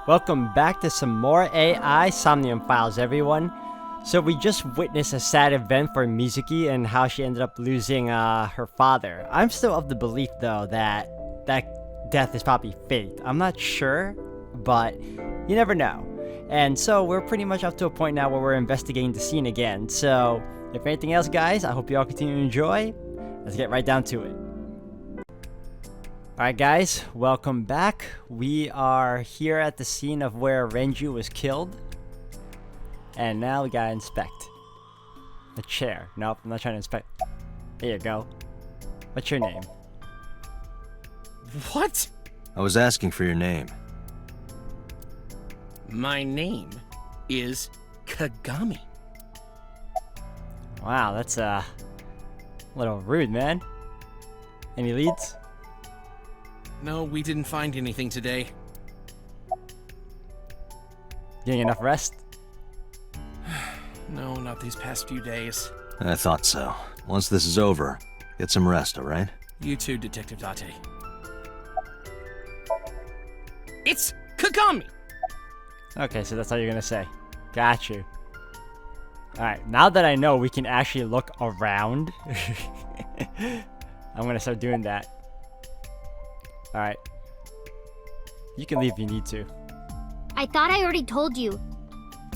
Welcome back to some more AI Somnium files, everyone. So we just witnessed a sad event for Mizuki and how she ended up losing her father. I'm still of the belief, though, that death is probably fate. I'm not sure, but you never know. And so we're pretty much up to a point now where we're investigating the scene again. So if anything else, guys, I hope you all continue to enjoy. Let's get right down to it. Alright guys, welcome back. We are here at the scene of where Renju was killed. And now we gotta inspect the chair. Nope, I'm not trying to inspect. There you go. What's your name? What? I was asking for your name. My name is Kagami. Wow, that's a little rude, man. Any leads? No, we didn't find anything today. Getting enough rest? No, not these past few days. I thought so. Once this is over, get some rest, alright? You too, Detective Date. It's Kagami! Okay, so that's all you're gonna say. Got you. Alright, now that I know we can actually look around, I'm gonna start doing that. Alright. You can leave if you need to. I thought I already told you.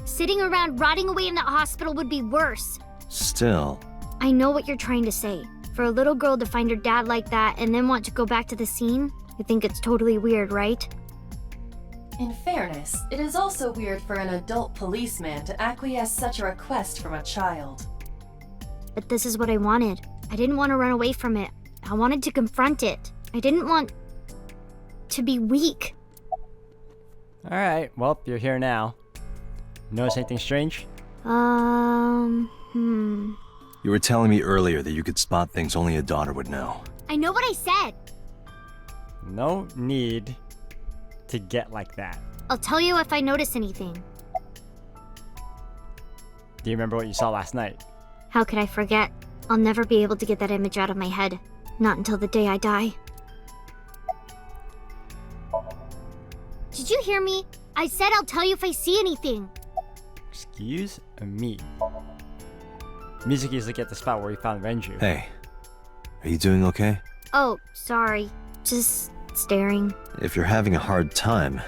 Sitting around rotting away in that hospital would be worse. Still. I know what you're trying to say. For a little girl to find her dad like that and then want to go back to the scene, you think it's totally weird, right? In fairness, it is also weird for an adult policeman to acquiesce such a request from a child. But this is what I wanted. I didn't want to run away from it. I wanted to confront it. I didn't want to be weak. Alright, well, you're here now. Notice anything strange? You were telling me earlier that you could spot things only a daughter would know. I know what I said. No need to get like that. I'll tell you if I notice anything. Do you remember what you saw last night? How could I forget? I'll never be able to get that image out of my head. Not until the day I die. Did you hear me? I said I'll tell you if I see anything. Excuse me. Mizuki is looking at the spot where he found Renju. Hey, are you doing okay? Oh, sorry. Just staring. If you're having a hard time,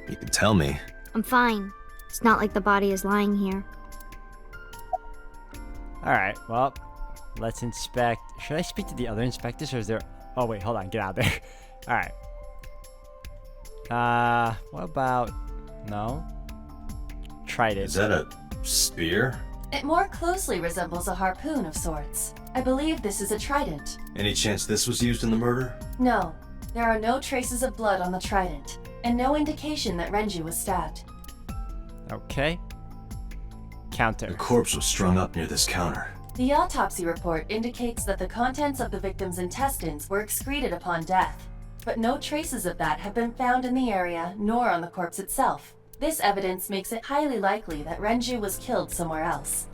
you can tell me. I'm fine. It's not like the body is lying here. Alright, well, let's inspect. Should I speak to the other inspectors or is there... Oh wait, hold on, get out of there. Alright. What about... No? Tried it. Is that a spear? It more closely resembles a harpoon of sorts. I believe this is a trident. Any chance this was used in the murder? No, there are no traces of blood on the trident, and no indication that Renju was stabbed. Okay. Counter. The corpse was strung up near this counter. The autopsy report indicates that the contents of the victim's intestines were excreted upon death, but no traces of that have been found in the area nor on the corpse itself. This evidence makes it highly likely that Renju was killed somewhere else.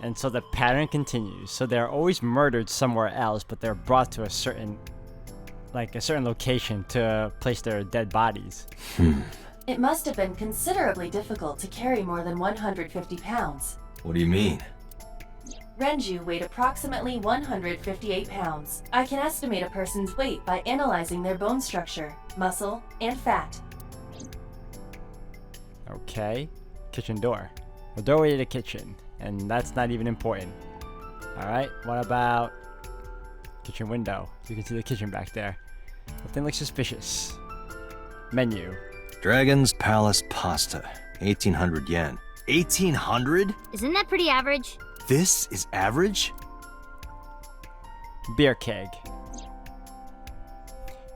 And so the pattern continues. So they're always murdered somewhere else, but they're brought to a certain location to place their dead bodies. It must have been considerably difficult to carry more than 150 pounds. What do you mean? Renju weighed approximately 158 pounds. I can estimate a person's weight by analyzing their bone structure, muscle, and fat. Okay. Kitchen door. The doorway to the kitchen. And that's not even important. Alright, what about kitchen window? You can see the kitchen back there. Nothing looks suspicious. Menu. Dragon's Palace Pasta. 1800 yen. 1800? Isn't that pretty average? This is average? Beer keg.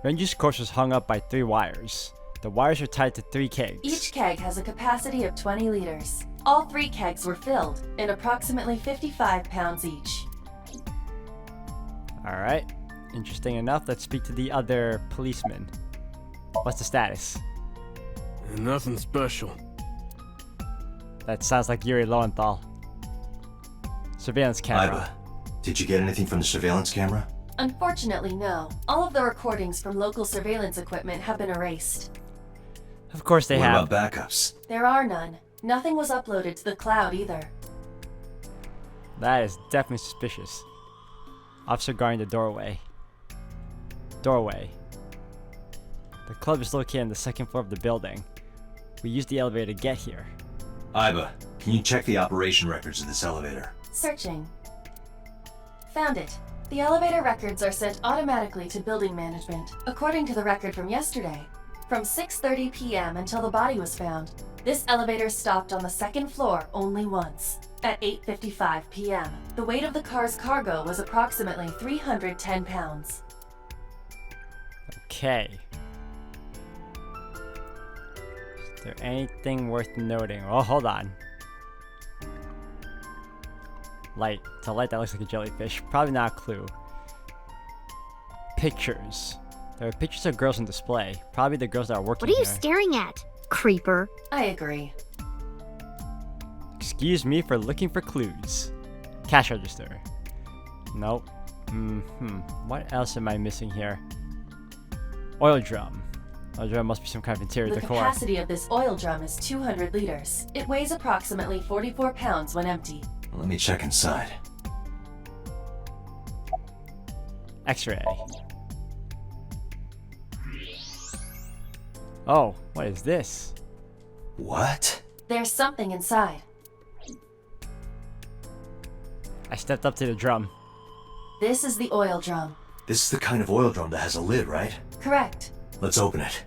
Renju's corpse was hung up by 3 wires. The wires are tied to 3 kegs. Each keg has a capacity of 20 liters. All 3 kegs were filled, and approximately 55 pounds each. Alright. Interesting enough. Let's speak to the other policeman. What's the status? Nothing special. That sounds like Yuri Lowenthal. Surveillance camera. Iva, did you get anything from the surveillance camera? Unfortunately, no. All of the recordings from local surveillance equipment have been erased. Of course they What have. about backups? There are none. Nothing was uploaded to the cloud either. That is definitely suspicious. Officer guarding the doorway. The club is located on the second floor of the building. We used the elevator to get here. Iba, can you check the operation records of this elevator? Searching. Found it. The elevator records are sent automatically to building management, according to the record from yesterday. From 6:30 p.m. until the body was found, this elevator stopped on the second floor only once. At 8:55 p.m., the weight of the car's cargo was approximately 310 pounds. Okay. Is there anything worth noting? Oh, hold on. Light. It's a light that looks like a jellyfish. Probably not a clue. Pictures. There are pictures of girls on display. Probably the girls that are working What are you here. staring at, creeper? I agree. Excuse me for looking for clues. Cash register. Nope. What else am I missing here? Oil drum. Oil drum must be some kind of interior The decor. capacity of this oil drum is 200 liters. It weighs approximately 44 pounds when empty. Let me check inside. X-ray. Oh, what is this? What? There's something inside. I stepped up to the drum. This is the oil drum. This is the kind of oil drum that has a lid, right? Correct. Let's open it.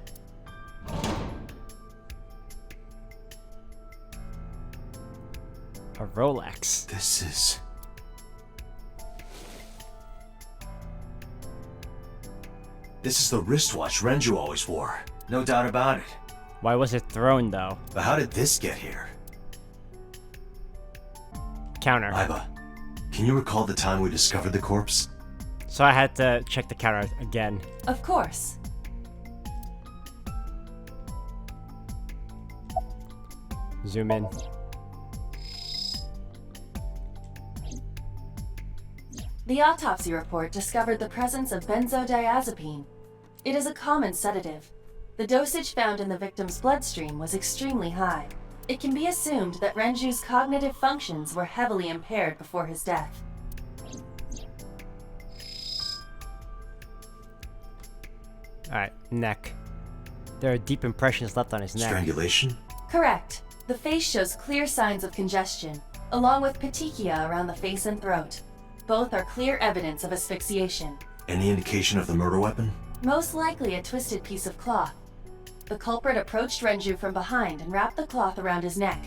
A Rolex. This is... This is the wristwatch Renju always wore. No doubt about it. Why was it thrown though? But how did this get here? Counter. Iba, can you recall the time we discovered the corpse? So I had to check the counter again. Of course. Zoom in. The autopsy report discovered the presence of benzodiazepine. It is a common sedative. The dosage found in the victim's bloodstream was extremely high. It can be assumed that Renju's cognitive functions were heavily impaired before his death. Alright, neck. There are deep impressions left on his neck. Strangulation? Correct. The face shows clear signs of congestion, along with petechia around the face and throat. Both are clear evidence of asphyxiation. Any indication of the murder weapon? Most likely a twisted piece of cloth. The culprit approached Renju from behind and wrapped the cloth around his neck,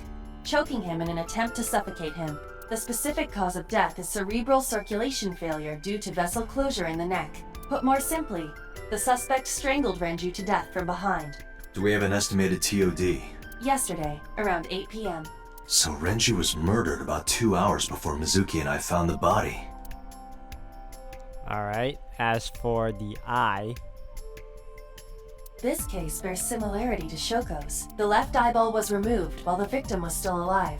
choking him in an attempt to suffocate him. The specific cause of death is cerebral circulation failure due to vessel closure in the neck. Put more simply, the suspect strangled Renju to death from behind. Do we have an estimated TOD? Yesterday, around 8 p.m. So Renju was murdered about 2 hours before Mizuki and I found the body. Alright, as for the eye, This case bears similarity to Shoko's. The left eyeball was removed while the victim was still alive.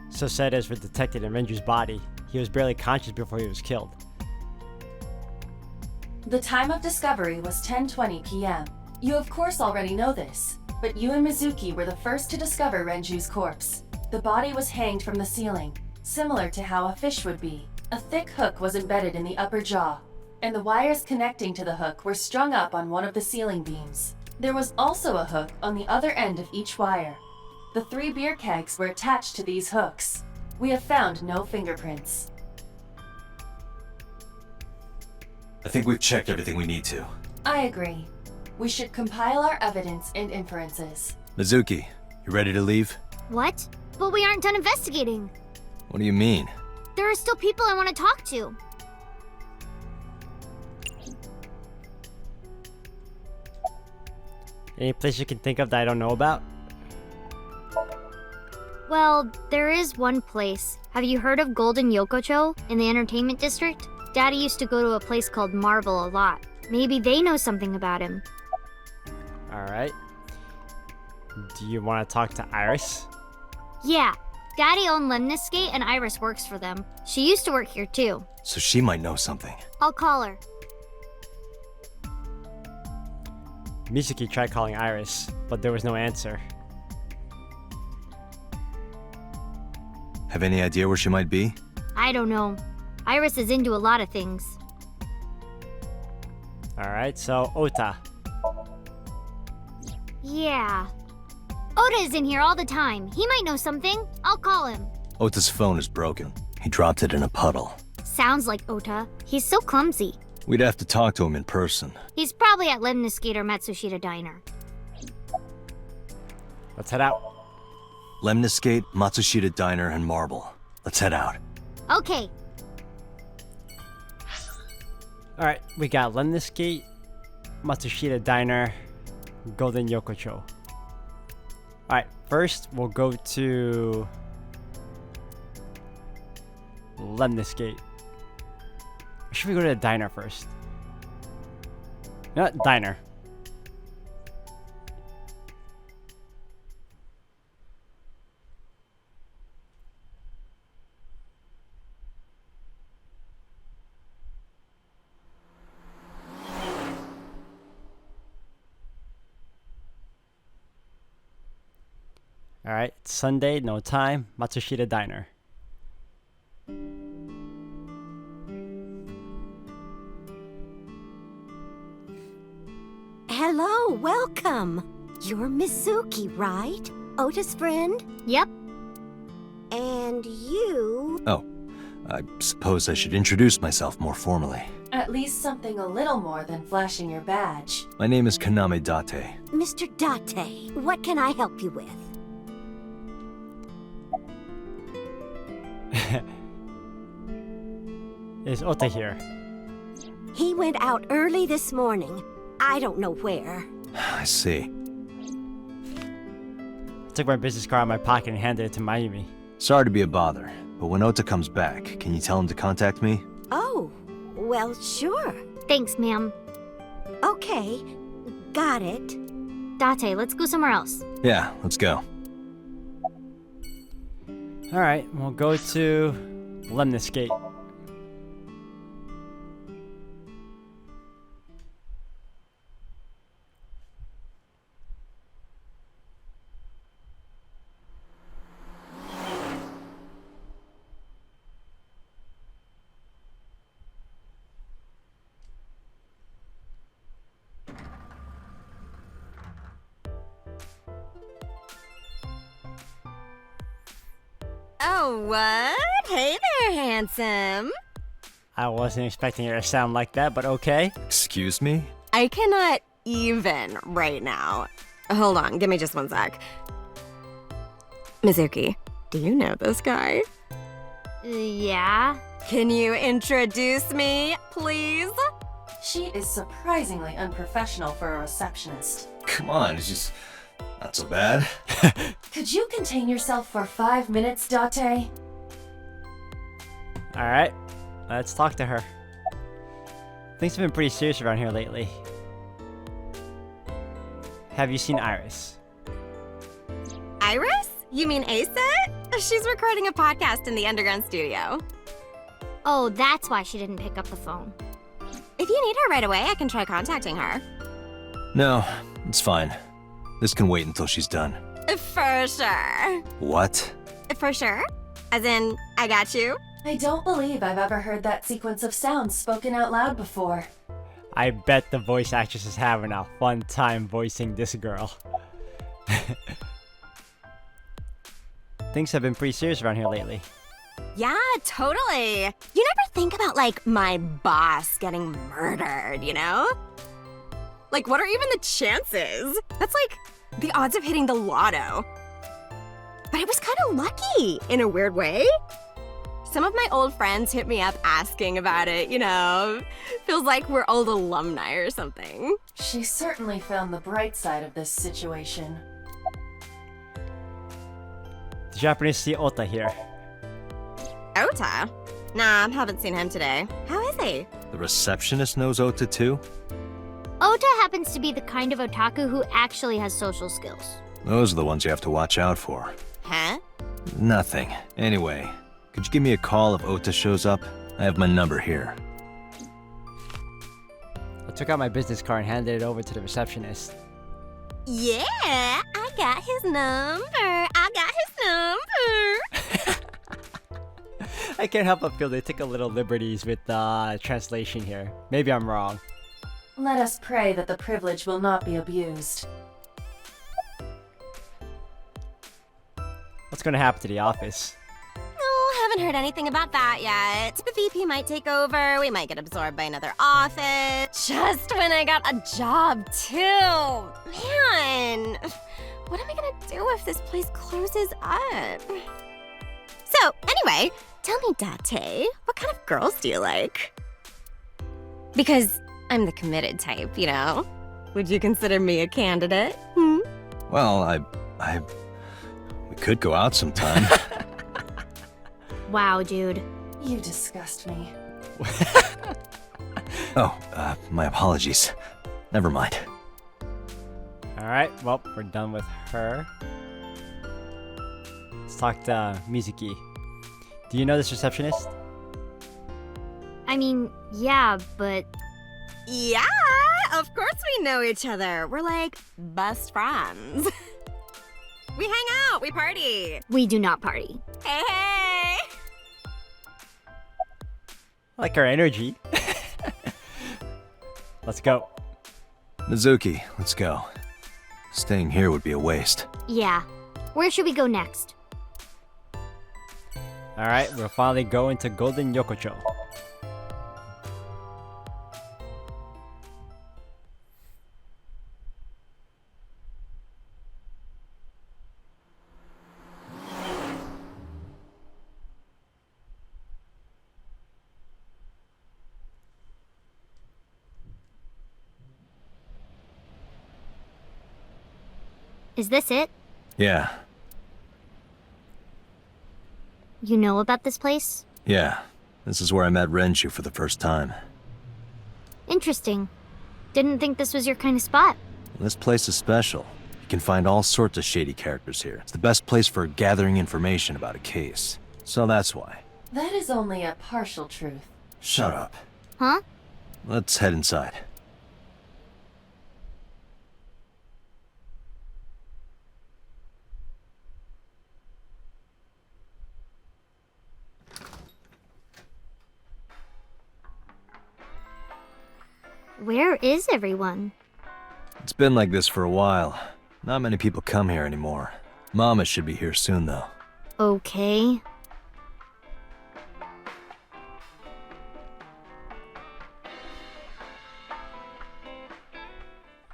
so said as were detected in Renju's body. He was barely conscious before he was killed. The time of discovery was 10:20 p.m. You of course already know this, but you and Mizuki were the first to discover Renju's corpse. The body was hanged from the ceiling, similar to how a fish would be. A thick hook was embedded in the upper jaw, and the wires connecting to the hook were strung up on one of the ceiling beams. There was also a hook on the other end of each wire. The 3 beer kegs were attached to these hooks. We have found no fingerprints. I think we've checked everything we need to. I agree. We should compile our evidence and inferences. Mizuki, you ready to leave? What? But we aren't done investigating. What do you mean? There are still people I want to talk to. Any place you can think of that I don't know about? Well, there is one place. Have you heard of Golden Yokocho in the entertainment district? Daddy used to go to a place called Marvel a lot. Maybe they know something about him. Alright. Do you want to talk to Iris? Yeah, Daddy owned Lemniscate and Iris works for them. She used to work here too. So she might know something. I'll call her. Mizuki tried calling Iris, but there was no answer. Have any idea where she might be? I don't know. Iris is into a lot of things. Alright, so Ota. Yeah. Oda is in here all the time. He might know something. I'll call him. Ota's phone is broken. He dropped it in a puddle. Sounds like Ota. He's so clumsy. We'd have to talk to him in person. He's probably at Lemniscate or Matsushita Diner. Let's head out. Lemniscate, Matsushita Diner, and Marble. Let's head out. Okay. Alright, we got Lemniscate, Matsushita Diner, Golden Yokocho. Alright, first we'll go to Lemniscate. Or should we go to the diner first? Not diner. Alright, it's Sunday, no time, Matsushita Diner. Hello, welcome. You're Mizuki, right? Ota's friend? Yep. And you... Oh, I suppose I should introduce myself more formally. At least something a little more than flashing your badge. My name is Kaname Date. Mr. Date, what can I help you with? Is Ota here? He went out early this morning. I don't know where. I see. I took my business card out of my pocket and handed it to Mayumi. Sorry to be a bother, but when Ota comes back, can you tell him to contact me? Oh, well, sure. Thanks, ma'am. Okay, got it. Date, let's go somewhere else. Yeah, let's go. Alright, we'll go to Lemniscate. Oh, what? Hey there, handsome. I wasn't expecting her to sound like that, but okay. Excuse me? I cannot even right now. Hold on, give me just one sec. Mizuki, do you know this guy? Yeah? Can you introduce me, please? She is surprisingly unprofessional for a receptionist. Come on, it's just not so bad. Could you contain yourself for 5 minutes, Date? Alright, let's talk to her. Things have been pretty serious around here lately. Have you seen Iris? Iris? You mean Asa? She's recording a podcast in the underground studio. Oh, that's why she didn't pick up the phone. If you need her right away, I can try contacting her. No, it's fine. This can wait until she's done. For sure. What? For sure? As in, I got you? I don't believe I've ever heard that sequence of sounds spoken out loud before. I bet the voice actress is having a fun time voicing this girl. Things have been pretty serious around here lately. Yeah, totally. You never think about, like, my boss getting murdered, you know? Like, what are even the chances? That's like the odds of hitting the lotto. But it was kind of lucky, in a weird way. Some of my old friends hit me up asking about it, you know? Feels like we're old alumni or something. She certainly found the bright side of this situation. The Japanese see Ota here. Ota? Nah, haven't seen him today. How is he? The receptionist knows Ota too? Ota happens to be the kind of otaku who actually has social skills. Those are the ones you have to watch out for. Huh? Nothing. Anyway, could you give me a call if Ota shows up? I have my number here. took out my business card and handed it over to the receptionist. Yeah, I got his number. I got his number. I can't help but feel they took a little liberties with the translation here. Maybe I'm wrong. Let us pray that the privilege will not be abused. What's gonna happen to the office? No, haven't heard anything about that yet. The VP might take over. We might get absorbed by another office. Just when I got a job, too. Man, what am I gonna do if this place closes up? So, anyway, tell me, Date, what kind of girls do you like? Because I'm the committed type, you know? Would you consider me a candidate? Hmm? Well, we could go out sometime. Wow, dude. You disgust me. Oh, my apologies. Never mind. Alright, well, we're done with her. Let's talk to Mizuki. Do you know this receptionist? I mean, yeah, but Yeah, of course we know each other. We're like best friends. We hang out, we party. we do not party. Hey, hey. I like her energy. Let's go. Mizuki, let's go. Staying here would be a waste. Yeah. Where should we go next? Alright, we'll finally go into Golden Yokocho. Is this it? Yeah, You know about this place? yeah. This is where I met Renshu for the first time. Interesting. Didn't think this was your kind of spot. This place is special. You can find all sorts of shady characters here. It's the best place for gathering information about a case. So that's why. That is only a partial truth. Shut up. Huh? Let's head inside. Where is everyone? It's been like this for a while. Not many people come here anymore. Mama should be here soon, though. Okay.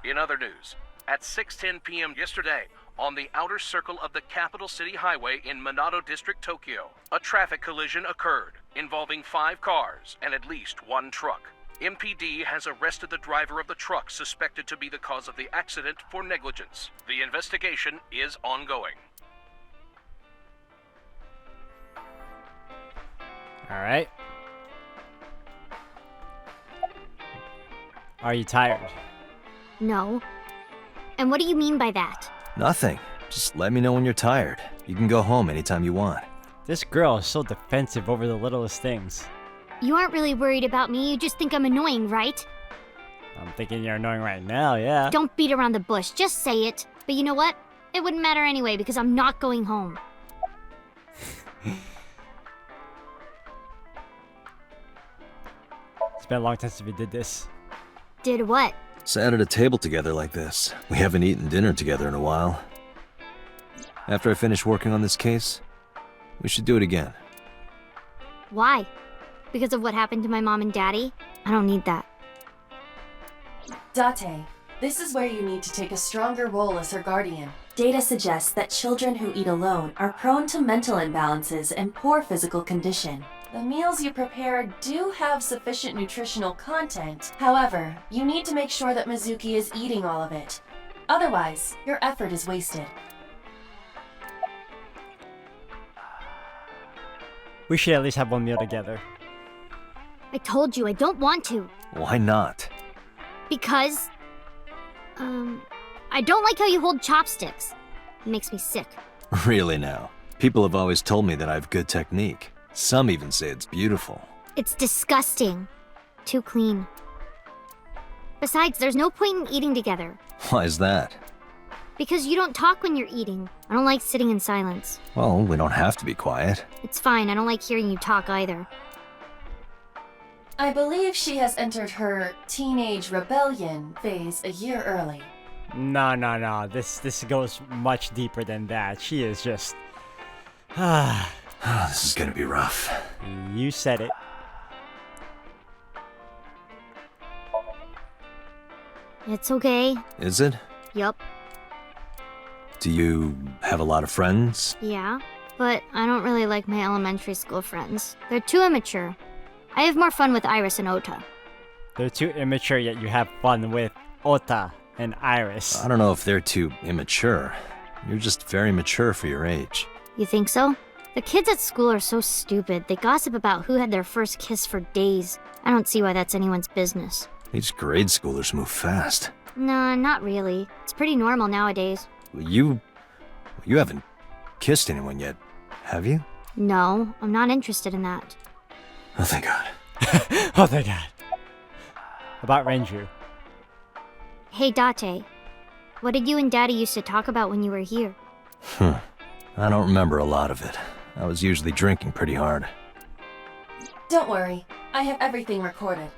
In other news, at 6:10 p.m. yesterday, on the outer circle of the Capital City Highway in Minato District, Tokyo, a traffic collision occurred involving 5 cars and at least 1 truck. MPD has arrested the driver of the truck suspected to be the cause of the accident for negligence. The investigation is ongoing. Alright. Are you tired? No. And what do you mean by that? Nothing. Just let me know when you're tired. You can go home anytime you want. This girl is so defensive over the littlest things. You aren't really worried about me, you just think I'm annoying, right? I'm thinking you're annoying right now, yeah. Don't beat around the bush, just say it. But you know what? It wouldn't matter anyway because I'm not going home. It's been a long time since we did this. Did what? Sat at a table together like this. We haven't eaten dinner together in a while. After I finish working on this case, we should do it again. Why? Because of what happened to my mom and daddy? I don't need that. Date, this is where you need to take a stronger role as her guardian. Data suggests that children who eat alone are prone to mental imbalances and poor physical condition. The meals you prepare do have sufficient nutritional content. However, you need to make sure that Mizuki is eating all of it. Otherwise, your effort is wasted. We should at least have one meal together. I told you I don't want to. Why not? Because... I don't like how you hold chopsticks. It makes me sick. Really now. People have always told me that I have good technique. Some even say it's beautiful. It's disgusting. Too clean. Besides, there's no point in eating together. Why is that? Because you don't talk when you're eating. I don't like sitting in silence. Well, we don't have to be quiet. It's fine, I don't like hearing you talk either. I believe she has entered her teenage rebellion phase a year early. No. This goes much deeper than that. She is just... This is gonna be rough. You said it. It's okay. Is it? Yup. Do you have a lot of friends? Yeah. But I don't really like my elementary school friends. They're too immature. I have more fun with Iris and Ota. They're too immature, yet you have fun with Ota and Iris. I don't know if they're too immature. You're just very mature for your age. You think so? The kids at school are so stupid. They gossip about who had their first kiss for days. I don't see why that's anyone's business. These grade schoolers move fast. Nah, not really. It's pretty normal nowadays. You haven't kissed anyone yet, have you? No, I'm not interested in that. Oh, thank God. Oh, thank God. About Renju. Hey, Date. What did you and Daddy used to talk about when you were here? I don't remember a lot of it. I was usually drinking pretty hard. Don't worry, I have everything recorded.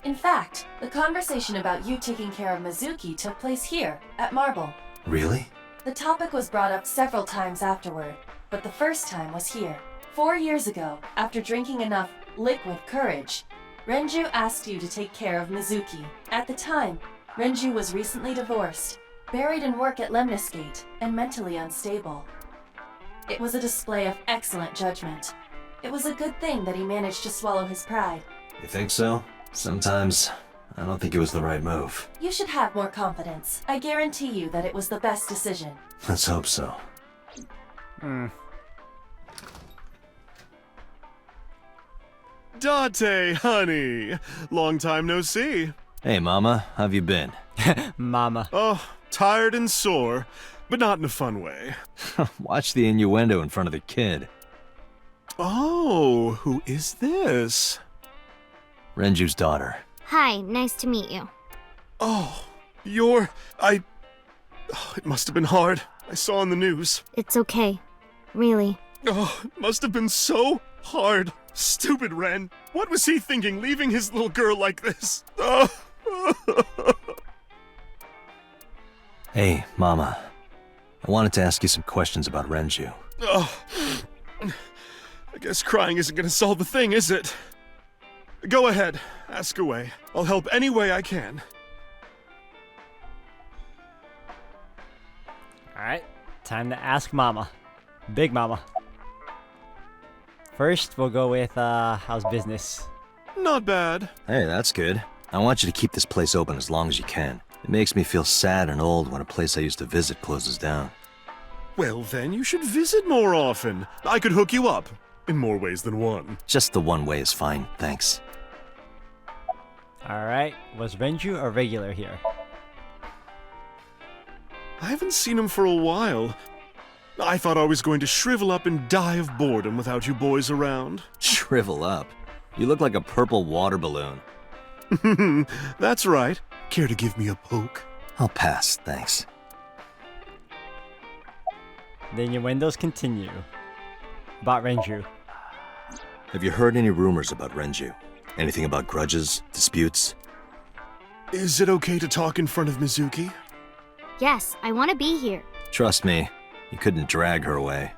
In fact, the conversation about you taking care of Mizuki took place here, at Marble. Really? The topic was brought up several times afterward, but the first time was here. 4 years ago, after drinking enough liquid courage, Renju asked you to take care of Mizuki. At the time, Renju was recently divorced, buried in work at Lemniscate, and mentally unstable. It was a display of excellent judgment. It was a good thing that he managed to swallow his pride. You think so? Sometimes, I don't think it was the right move. You should have more confidence. I guarantee you that it was the best decision. Let's hope so. Date, honey. Long time no see. Hey, Mama, how've you been? Mama. Oh, tired and sore, but not in a fun way. Watch the innuendo in front of the kid. Oh, who is this? Renju's daughter. Hi, nice to meet you. Oh, it must have been hard. I saw on the news. It's okay. Really. Oh, it must have been so hard. Stupid Ren. What was he thinking, leaving his little girl like this? Oh. Hey, Mama. I wanted to ask you some questions about Renju. Oh. I guess crying isn't gonna solve the thing, is it? Go ahead. Ask away. I'll help any way I can. Alright, time to ask Mama. Big Mama. First, we'll go with, how's business? Not bad. Hey, that's good. I want you to keep this place open as long as you can. It makes me feel sad and old when a place I used to visit closes down. Well, then you should visit more often. I could hook you up. In more ways than one. Just the one way is fine, thanks. Alright, was Renju a regular here? I haven't seen him for a while. I thought I was going to shrivel up and die of boredom without you boys around. Shrivel up. You look like a purple water balloon. That's right. Care to give me a poke? I'll pass, thanks. The innuendos continue. About Renju. Have you heard any rumors about Renju? Anything about grudges, disputes? Is it okay to talk in front of Mizuki? Yes, I want to be here. Trust me, you couldn't drag her away.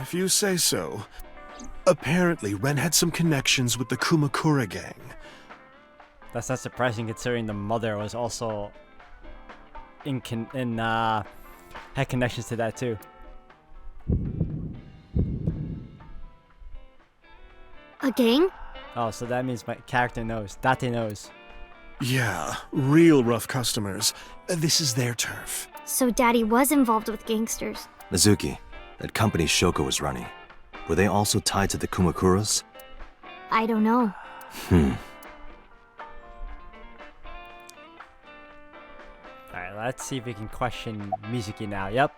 If you say so. Apparently, Ren had some connections with the Kumakura gang. That's not surprising considering the mother was also had connections to that too. A gang? Oh, so that means my character knows. Date knows. Yeah, real rough customers. This is their turf. So Daddy was involved with gangsters. Mizuki, that company Shoko was running, were they also tied to the Kumakuras? I don't know. Alright, let's see if we can question Mizuki now. Yep.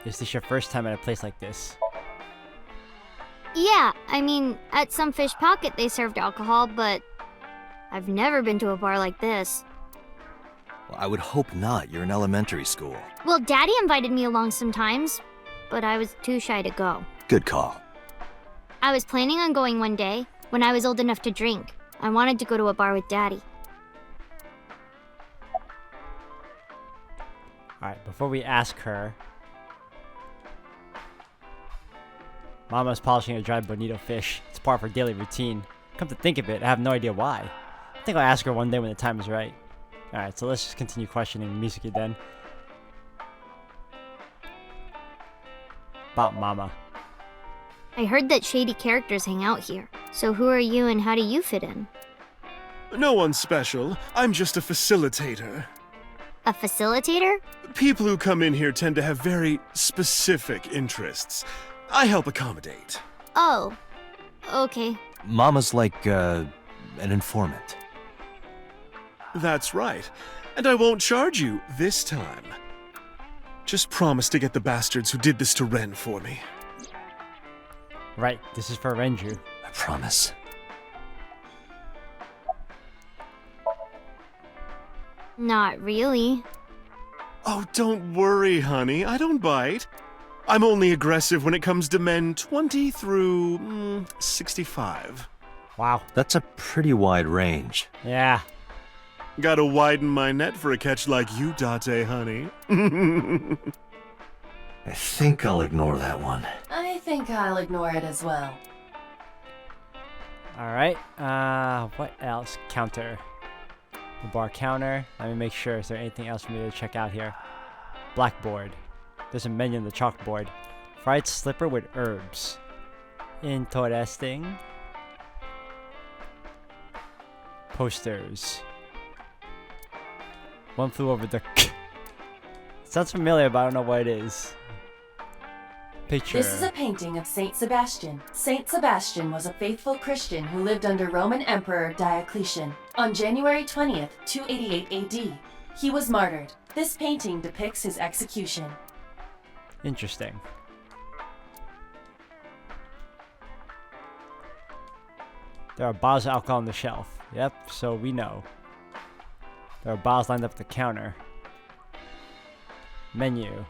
Is this your first time at a place like this? Yeah, I mean, at some fish pocket they served alcohol, but I've never been to a bar like this. Well, I would hope not. You're in elementary school. Well, Daddy invited me along sometimes, but I was too shy to go. Good call. I was planning on going one day, when I was old enough to drink. I wanted to go to a bar with Daddy. Alright, before we ask her... Mama's polishing a dried bonito fish. It's part of her daily routine. Come to think of it, I have no idea why. I think I'll ask her one day when the time is right. Alright, so let's just continue questioning Mizuki then. About Mama. I heard that shady characters hang out here. So who are you and how do you fit in? No one special. I'm just a facilitator. A facilitator? People who come in here tend to have very specific interests. I help accommodate. Oh, okay. Mama's like, an informant. That's right. And I won't charge you this time. Just promise to get the bastards who did this to Ren for me. Right, this is for Renju. I promise. Not really. Oh, don't worry, honey. I don't bite. I'm only aggressive when it comes to men 20 through 65. Wow. That's a pretty wide range. Yeah. Gotta widen my net for a catch like you, Date, honey. I think I'll ignore that one. I think I'll ignore it as well. Alright, what else? Counter. The bar counter. Let me make sure. Is there anything else for me to check out here? Blackboard. There's a menu on the chalkboard. Fried slipper with herbs. Interesting. Posters. One flew over the... Sounds familiar, but I don't know what it is. Picture. This is a painting of Saint Sebastian. Saint Sebastian was a faithful Christian who lived under Roman Emperor Diocletian. On January 20th, 288 AD, he was martyred. This painting depicts his execution. Interesting. There are bottles of alcohol on the shelf. Yep, so we know. There are bottles lined up at the counter. Menu.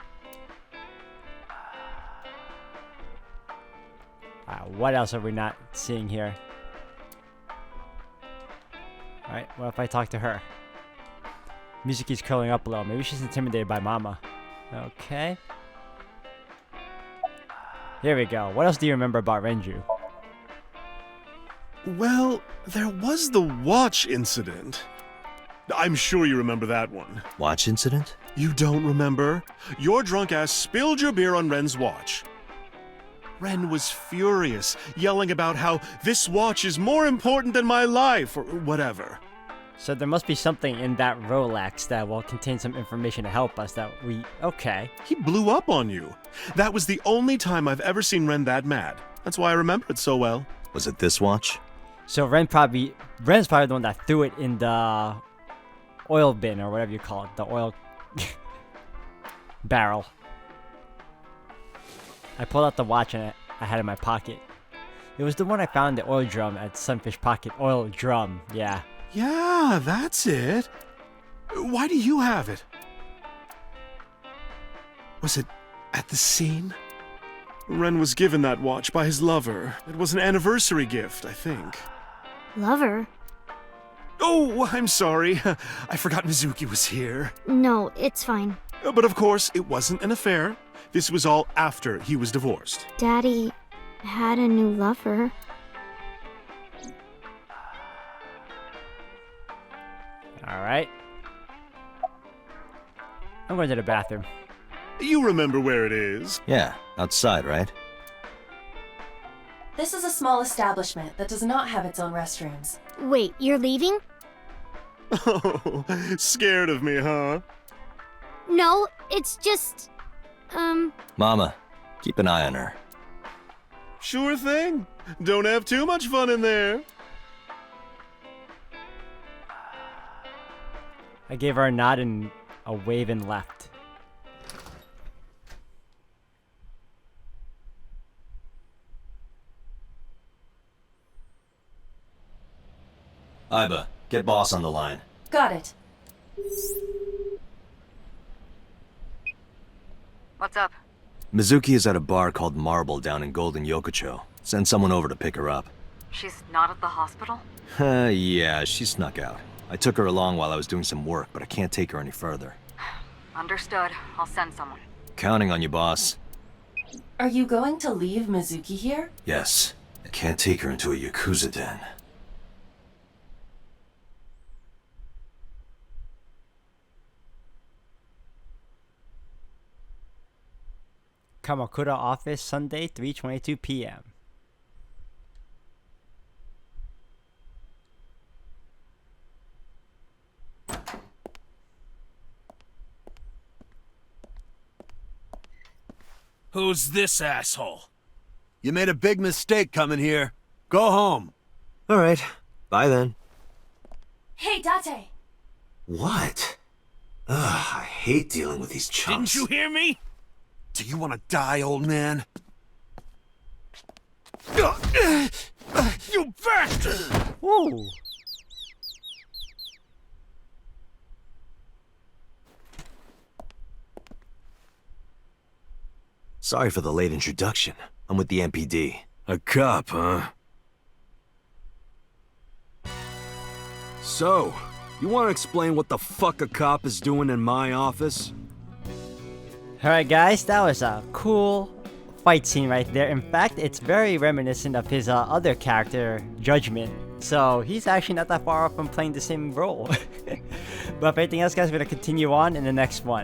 What else are we not seeing here? Alright, what if I talk to her? Mizuki's curling up a little. Maybe she's intimidated by Mama. Okay. Here we go. What else do you remember about Renju? Well, there was the watch incident. I'm sure you remember that one. Watch incident? You don't remember? Your drunk ass spilled your beer on Ren's watch. Ren was furious, yelling about how this watch is more important than my life, or whatever. So there must be something in that Rolex that will contain some information to help us that we... Okay. He blew up on you. That was the only time I've ever seen Ren that mad. That's why I remember it so well. Was it this watch? So Ren's probably the one that threw it in the oil bin or whatever you call it, the oil barrel. I pulled out the watch and I had it in my pocket. It was the one I found in the oil drum at Sunfish Pocket. Oil drum, yeah. Yeah, that's it. Why do you have it? Was it at the scene? Ren was given that watch by his lover. It was an anniversary gift, I think. Lover? Oh, I'm sorry. I forgot Mizuki was here. No, it's fine. But of course, it wasn't an affair. This was all after he was divorced. Daddy had a new lover. Alright. I'm going to the bathroom. You remember where it is? Yeah, outside, right? This is a small establishment that does not have its own restrooms. Wait, you're leaving? Oh, scared of me, huh? No, it's just... Mama, keep an eye on her. Sure thing. Don't have too much fun in there. I gave her a nod and a wave and left. Aiba, Get boss on the line. Got it. What's up? Mizuki is at a bar called Marble down in Golden Yokocho. Send someone over to pick her up. She's not at the hospital? Yeah, she snuck out. I took her along while I was doing some work, but I can't take her any further. Understood. I'll send someone. Counting on you, boss. Are you going to leave Mizuki here? Yes. I can't take her into a Yakuza den. Kamakura office, Sunday, 3:22 p.m. Who's this asshole? You made a big mistake coming here. Go home. Alright. Bye then. Hey, Date! What? Ugh, I hate dealing with these chumps. Didn't you hear me? Do you want to die, old man? You bastard! Woo! Sorry for the late introduction. I'm with the MPD. A cop, huh? So, you want to explain what the fuck a cop is doing in my office? Alright guys, that was a cool fight scene right there. In fact, it's very reminiscent of his other character, Judgment. So he's actually not that far off from playing the same role. But for anything else guys, we're going to continue on in the next one.